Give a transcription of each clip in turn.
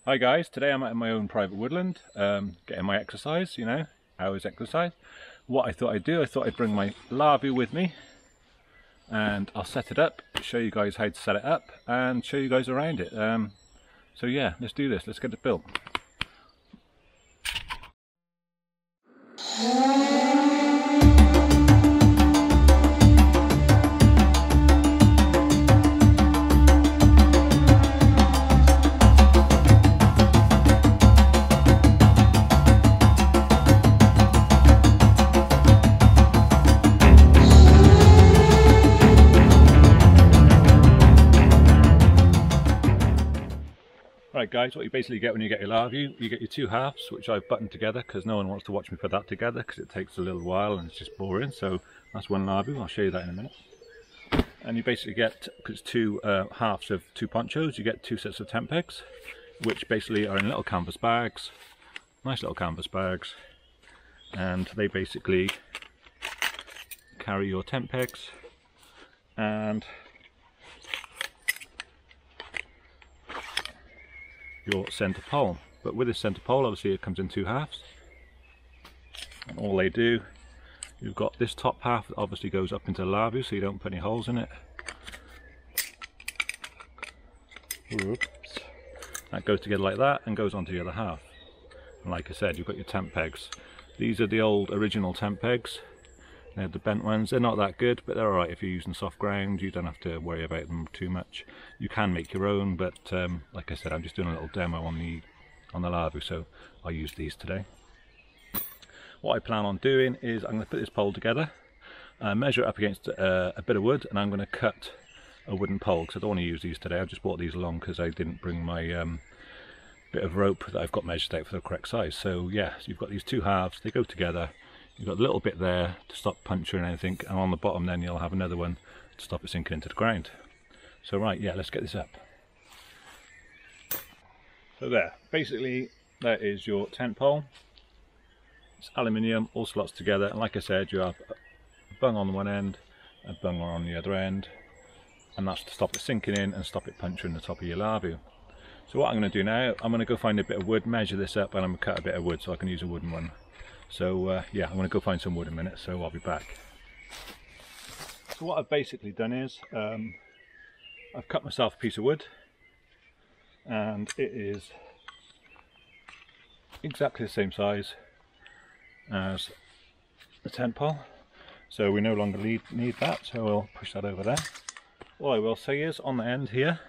Hi guys, today I'm at my own private woodland, getting my exercise, you know, hours exercise. What I thought I'd do, I thought I'd bring my Lavvu with me and I'll set it up, show you guys how to set it up and show you guys around it. So yeah, let's do this, let's get it built. Right guys, what you basically get when you get your Lavvu, you get your two halves, which I've buttoned together because no one wants to watch me put that together because it takes a little while and it's just boring. So that's one Lavvu, I'll show you that in a minute. And you basically get, because it's two halves of two ponchos, you get two sets of tent pegs, which basically are in little canvas bags, nice little canvas bags, and they basically carry your tent pegs and your centre pole. But with this centre pole, obviously it comes in two halves, and all they do, you've got this top half that obviously goes up into the Lavvu so you don't put any holes in it. Oops. That goes together like that and goes onto the other half. And like I said, you've got your tent pegs. These are the old original tent pegs. They're the bent ones. They're not that good, but they're alright if you're using soft ground. You don't have to worry about them too much. You can make your own, but like I said, I'm just doing a little demo on the Lavvu, so I'll use these today. What I plan on doing is I'm going to put this pole together, measure it up against a bit of wood, and I'm going to cut a wooden pole because I don't want to use these today. I've just brought these along because I didn't bring my bit of rope that I've got measured out for the correct size. So yeah, so you've got these two halves, they go together. You've got a little bit there to stop puncturing anything, and on the bottom then you'll have another one to stop it sinking into the ground. So right, yeah, let's get this up. So there, basically that is your tent pole. It's aluminium, all slots together, and like I said, you have a bung on one end, a bung on the other end, and that's to stop it sinking in and stop it puncturing the top of your Lavvu. So what I'm going to do now, I'm going to go find a bit of wood, measure this up, and I'm going to cut a bit of wood so I can use a wooden one. So yeah, I'm going to go find some wood in a minute, so I'll be back. So what I've basically done is, I've cut myself a piece of wood, and it is exactly the same size as the tent pole. So we no longer need that, so we'll push that over there. What I will say is, on the end here,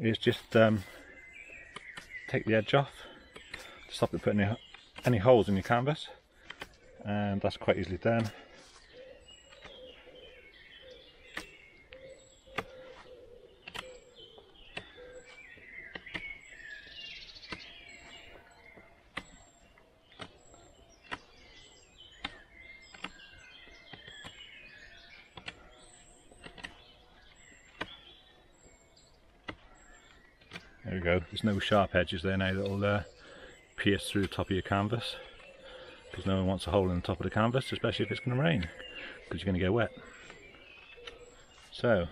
is just take the edge off to stop it putting any holes in your canvas, and that's quite easily done. There we go, there's no sharp edges there now that'll pierce through the top of your canvas, because no one wants a hole in the top of the canvas, especially if it's going to rain, because you're going to get wet. So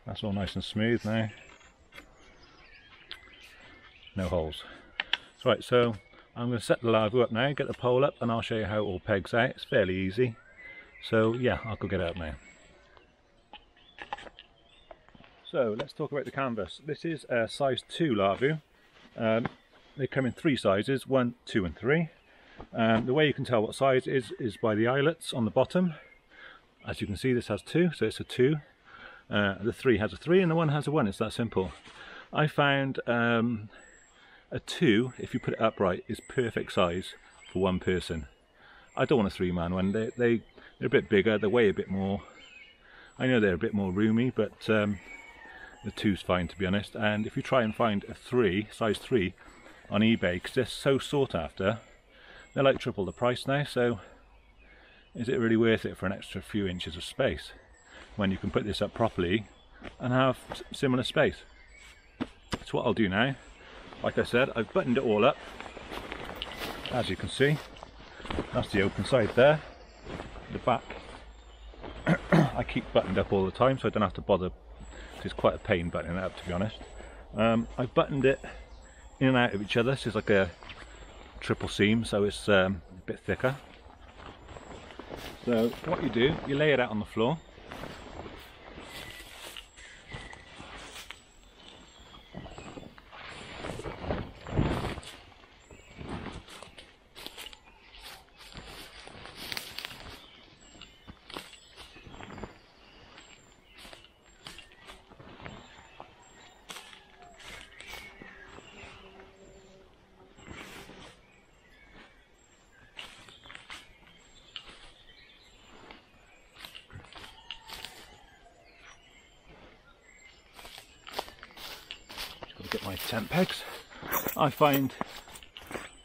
that's all nice and smooth now, no holes. So right, so I'm going to set the Lavvu up now, get the pole up, and I'll show you how it all pegs out. It's fairly easy, so yeah, I'll go get it up now. So let's talk about the canvas. This is a size 2 Lavvu. They come in 3 sizes, 1, 2 and 3. The way you can tell what size it is by the eyelets on the bottom. As you can see, this has 2, so it's a 2. The 3 has a 3 and the 1 has a 1. It's that simple. I found a 2, if you put it upright, is perfect size for one person. I don't want a 3-man one. They're a bit bigger, they weigh a bit more. I know they're a bit more roomy, but the 2's fine, to be honest. And if you try and find a 3, size 3 on eBay, because they're so sought after, they're like triple the price now. So is it really worth it for an extra few inches of space when you can put this up properly and have similar space? That's what I'll do now. Like I said, I've buttoned it all up, as you can see. That's the open side there. The back I keep buttoned up all the time, so I don't have to bother It's quite a pain buttoning it up, to be honest. I've buttoned it in and out of each other. This is like a triple seam, so it's a bit thicker. So what you do, you lay it out on the floor. Get my tent pegs. I find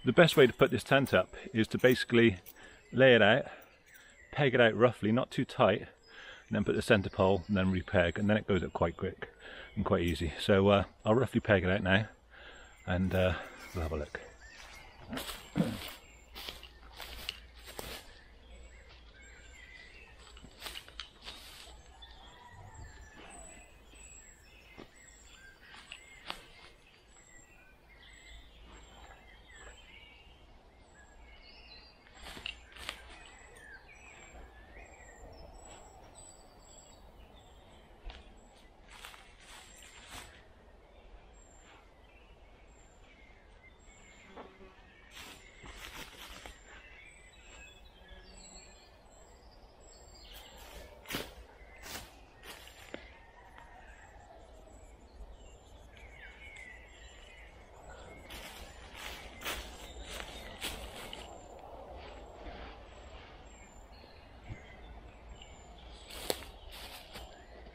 the best way to put this tent up is to basically lay it out, peg it out roughly, not too tight, and then put the centre pole and then repeg, and then it goes up quite quick and quite easy. So I'll roughly peg it out now, and we'll have a look.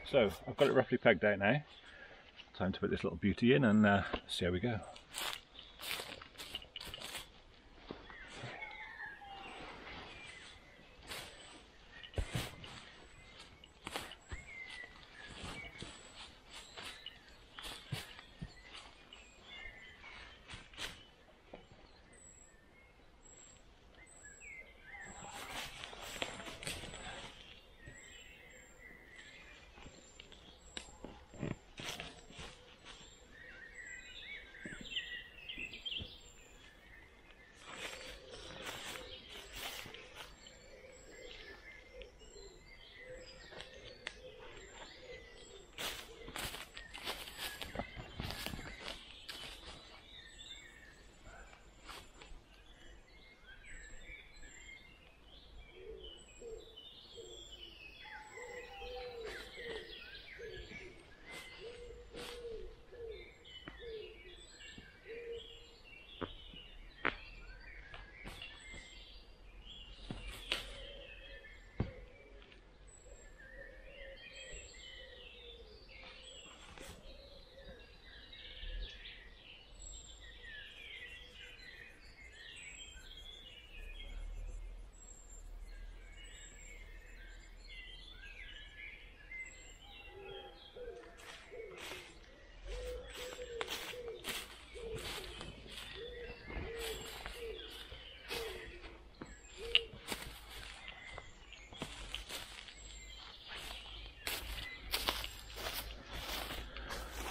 So I've got it roughly pegged out now. Time to put this little beauty in and see how we go.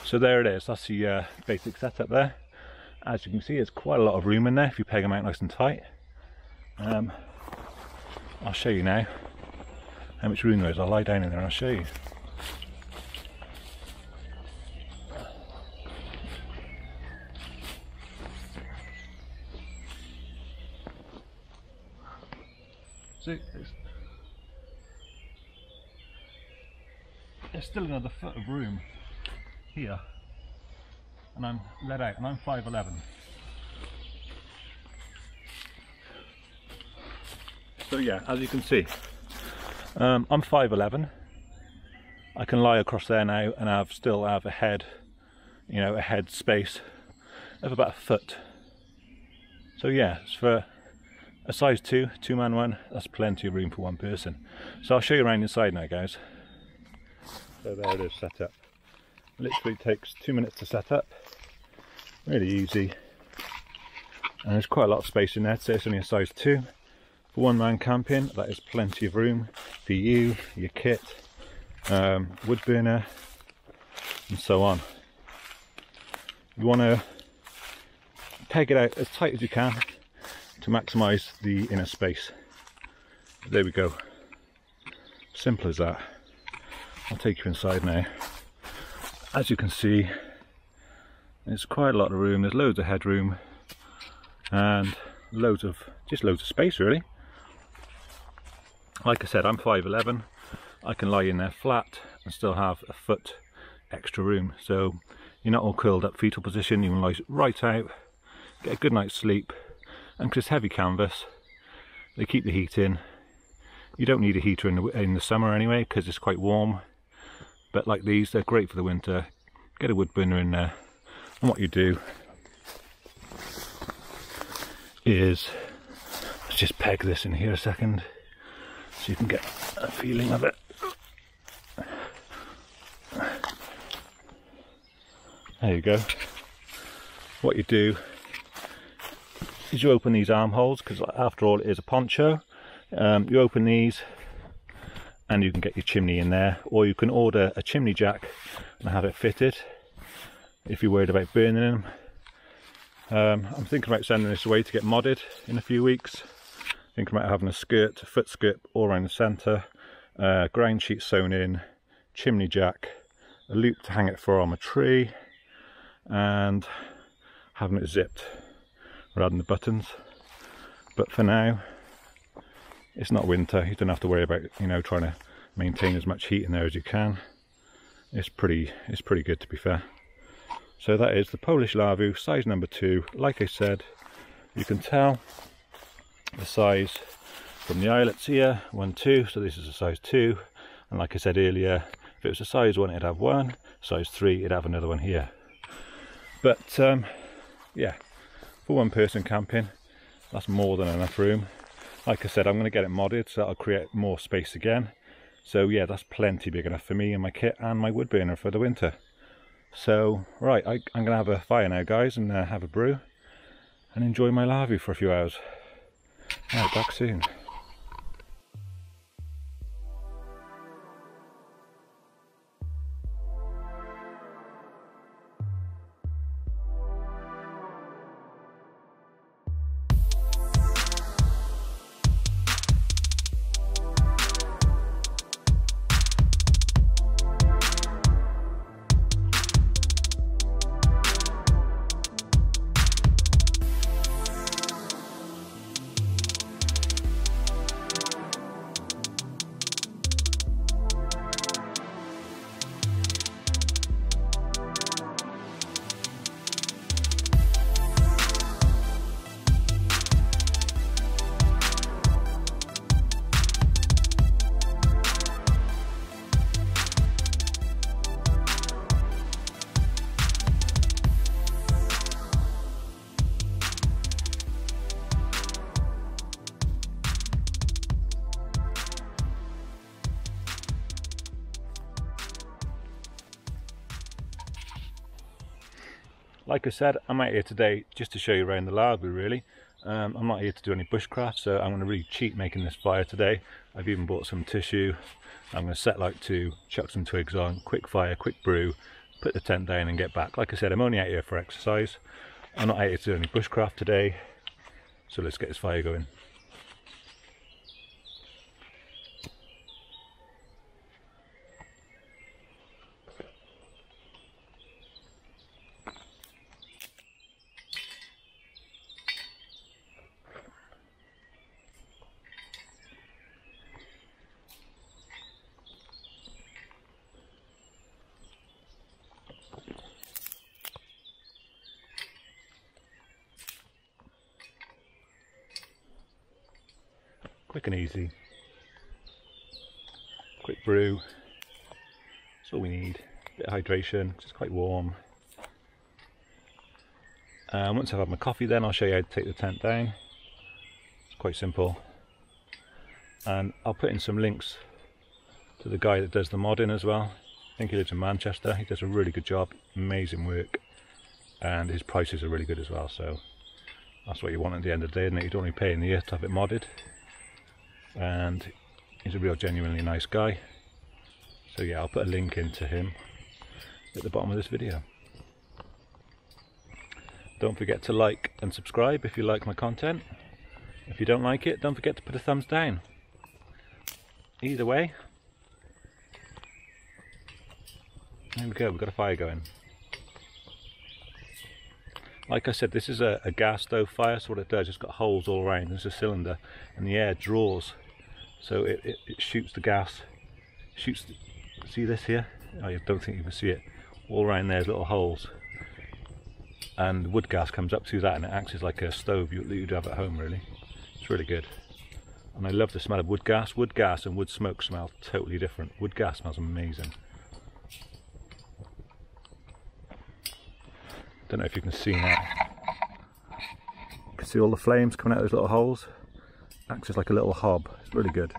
So there it is, that's the basic setup there. As you can see, there's quite a lot of room in there if you peg them out nice and tight. I'll show you now how much room there is. I'll lie down in there and I'll show you. See, there's still another foot of room here, and I'm let out, and I'm 5'11". So yeah, as you can see, I'm 5'11". I can lie across there now and still have a head, you know, a head space of about a foot. So yeah, it's for a size 2, two-man one, that's plenty of room for one person. So I'll show you around inside now, guys. So there it is set up. Literally takes 2 minutes to set up, really easy, and there's quite a lot of space in there. So it's only a size 2 for one man camping. That is plenty of room for you, your kit, wood burner, and so on. You want to peg it out as tight as you can to maximise the inner space. There we go. Simple as that. I'll take you inside now. As you can see, there's quite a lot of room. There's loads of headroom and loads of space really. Like I said, I'm 5'11". I can lie in there flat and still have a foot extra room, so you're not all curled up fetal position. You can lie right out, get a good night's sleep, and because it's heavy canvas, they keep the heat in. You don't need a heater in the summer anyway, because it's quite warm, but like these, they're great for the winter. Get a wood burner in there, and what you do is, let's just peg this in here a second so you can get a feeling of it. There you go. What you do is you open these armholes, because after all it is a poncho. You open these and you can get your chimney in there, or you can order a chimney jack and have it fitted if you're worried about burning them. I'm thinking about sending this away to get modded in a few weeks. Thinking about having a foot skirt all around the centre, ground sheet sewn in, chimney jack, a loop to hang it from a tree, and having it zipped rather than the buttons. But for now, it's not winter. You don't have to worry about, you know, trying to maintain as much heat in there as you can. It's pretty good, to be fair. So that is the Polish Lavvu, size number 2. Like I said, you can tell the size from the eyelets here, 1, 2. So this is a size 2, and like I said earlier, if it was a size 1, it'd have 1. Size 3, it'd have another one here. But yeah, for one person camping, that's more than enough room. Like I said, I'm going to get it modded so that'll create more space again. So yeah, that's plenty big enough for me and my kit and my wood burner for the winter. So right, I'm going to have a fire now, guys, and have a brew and enjoy my Lavvu for a few hours. Right, back soon. Like I said, I'm out here today just to show you around the Lavvu really. I'm not here to do any bushcraft, so I'm going to really cheat making this fire today. I've even bought some tissue. I'm going to set light to, chuck some twigs on, quick fire, quick brew, put the tent down and get back. Like I said, I'm only out here for exercise. I'm not out here to do any bushcraft today, so let's get this fire going. Quick and easy, quick brew, that's all we need. A bit of hydration, it's quite warm. Once I've had my coffee, then I'll show you how to take the tent down. It's quite simple, and I'll put in some links to the guy that does the modding as well. I think he lives in Manchester. He does a really good job, amazing work, and his prices are really good as well. So that's what you want at the end of the day, isn't it? You don't want to pay in the ear to have it modded. And he's a real genuinely nice guy, so yeah, I'll put a link into him at the bottom of this video. Don't forget to like and subscribe if you like my content. If you don't like it, don't forget to put a thumbs down. Either way, there we go, we've got a fire going. Like I said, this is a gas stove fire, so what it does, it's got holes all around. There's a cylinder and the air draws, so it shoots the gas, see this here? Oh, I don't think you can see it. All around there's little holes, and wood gas comes up through that, and it acts as like a stove you'd have at home. Really, it's really good. And I love the smell of wood gas. Wood gas and wood smoke smell totally different. Wood gas smells amazing. Don't know if you can see now. You can see all the flames coming out of those little holes. Acts as like a little hob. It's really good.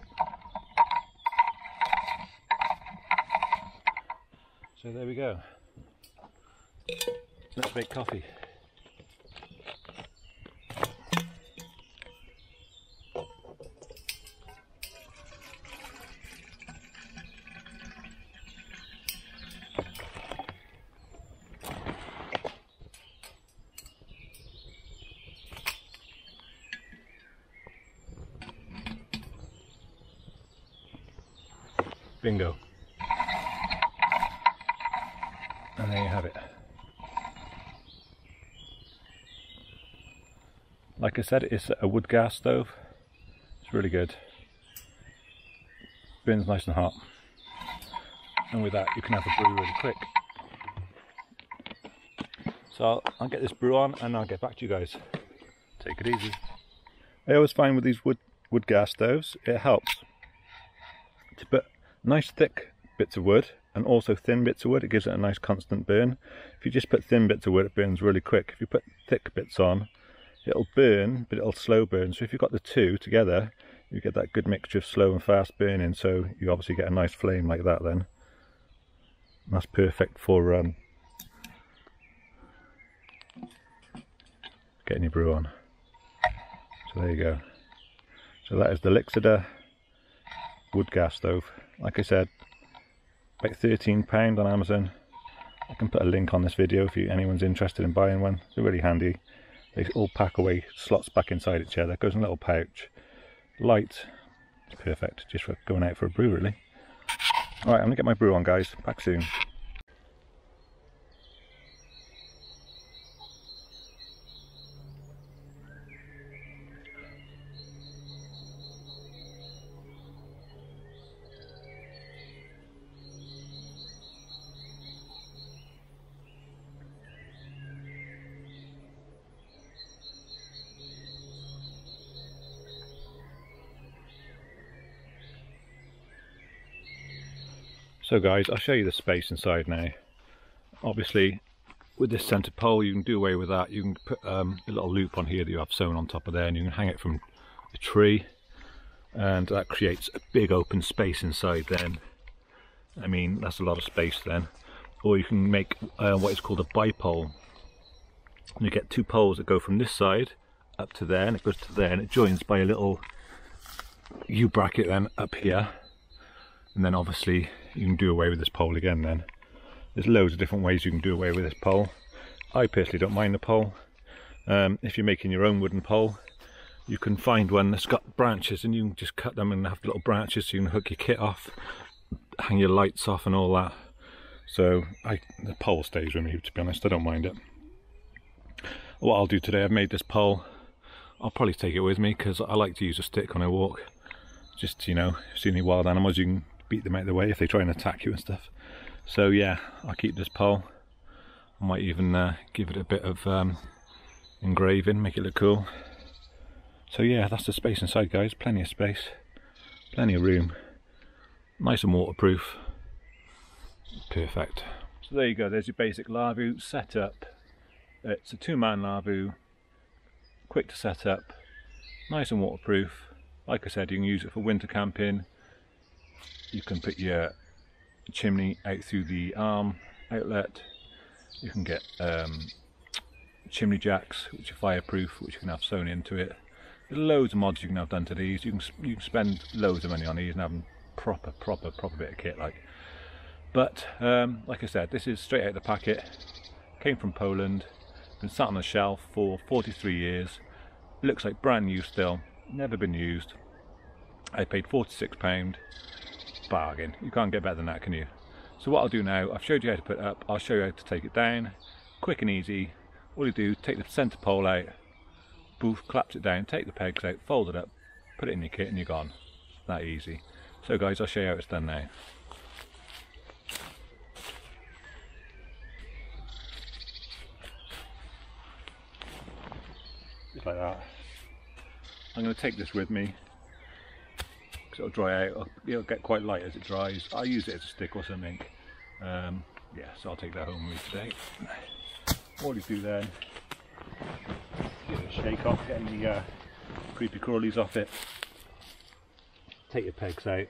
So there we go. Let's make coffee. Bingo. And there you have it. Like I said, it's a wood gas stove. It's really good. Burns nice and hot. And with that you can have a brew really quick. So I'll get this brew on and I'll get back to you guys. Take it easy. I always find with these wood gas stoves, it helps to put nice thick bits of wood and also thin bits of wood. It gives it a nice constant burn. If you just put thin bits of wood, it burns really quick. If you put thick bits on, it'll burn, but it'll slow burn. So if you've got the two together, you get that good mixture of slow and fast burning, so you obviously get a nice flame like that then. And that's perfect for getting your brew on. So there you go. So that is the Lixada wood gas stove. Like I said, about £13 on Amazon. I can put a link on this video if anyone's interested in buying one. They're really handy. They all pack away, slots back inside each other. Goes in a little pouch. Light. It's perfect. Just for going out for a brew, really. Alright, I'm going to get my brew on, guys. Back soon. So guys, I'll show you the space inside now. Obviously, with this centre pole, you can do away with that. You can put a little loop on here that you have sewn on top of there, and you can hang it from a tree, and that creates a big open space inside then. I mean, that's a lot of space then. Or you can make what is called a bipole. And you get two poles that go from this side up to there, and it goes to there, and it joins by a little U-bracket then up here. And then obviously you can do away with this pole again then. There's loads of different ways you can do away with this pole. I personally don't mind the pole. If you're making your own wooden pole, you can find one that's got branches and you can just cut them and have little branches so you can hook your kit off, hang your lights off and all that. So the pole stays with me, to be honest. I don't mind it. What I'll do today, I've made this pole. I'll probably take it with me because I like to use a stick when I walk. Just, you know, see any wild animals, you can beat them out of the way if they try and attack you and stuff. So yeah, I'll keep this pole. I might even give it a bit of engraving, make it look cool. So yeah, that's the space inside, guys. Plenty of space, plenty of room, nice and waterproof. Perfect. So there you go, there's your basic Lavvu set up. It's a 2-man Lavvu, quick to set up, nice and waterproof. Like I said, you can use it for winter camping. You can put your chimney out through the arm outlet. You can get chimney jacks, which are fireproof, which you can have sewn into it. There's loads of mods you can have done to these. You can spend loads of money on these and have them proper bit of kit like. But like I said, this is straight out of the packet, came from Poland, been sat on the shelf for 43 years, looks like brand new still, never been used. I paid £46, bargain. You can't get better than that, can you? So what I'll do now, I've showed you how to put it up, I'll show you how to take it down, quick and easy. All you do, take the centre pole out, boof, collapse it down, take the pegs out, fold it up, put it in your kit and you're gone. That easy. So guys, I'll show you how it's done now. Just like that. I'm going to take this with me because it'll dry out. It'll get quite light as it dries. I'll use it as a stick or something. Yeah, so I'll take that home with me today. All you do then, give it a shake off, get any creepy crawlies off it. Take your pegs out.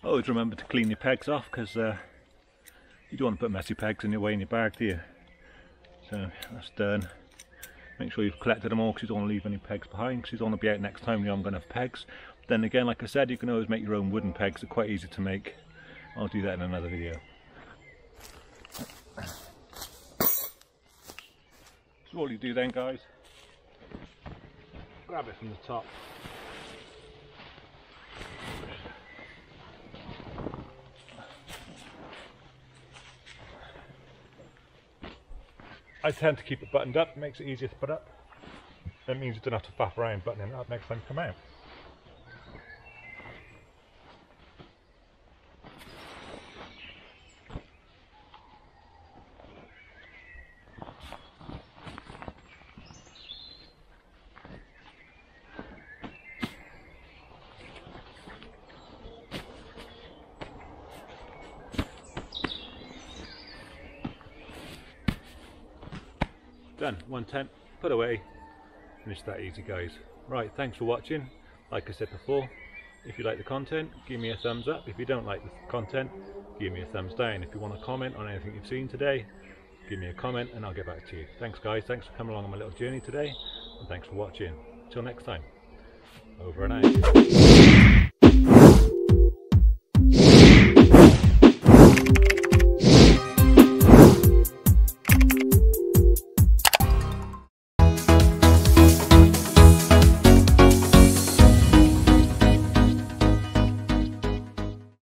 Always remember to clean your pegs off, because you don't want to put messy pegs in your way in your bag, do you? So that's done. Make sure you've collected them all, because you don't want to leave any pegs behind, because you don't want to be out next time you haven't got enough pegs. Then again, like I said, you can always make your own wooden pegs. They're quite easy to make. I'll do that in another video. So all you do then, guys, grab it from the top. I tend to keep it buttoned up, it makes it easier to put up. That means you don't have to faff around buttoning it up next time you come out. Done, one tent, put away, and it's that easy, guys. Right, thanks for watching. Like I said before, if you like the content, give me a thumbs up. If you don't like the content, give me a thumbs down. If you want to comment on anything you've seen today, give me a comment and I'll get back to you. Thanks guys, thanks for coming along on my little journey today, and thanks for watching. Till next time, over and out.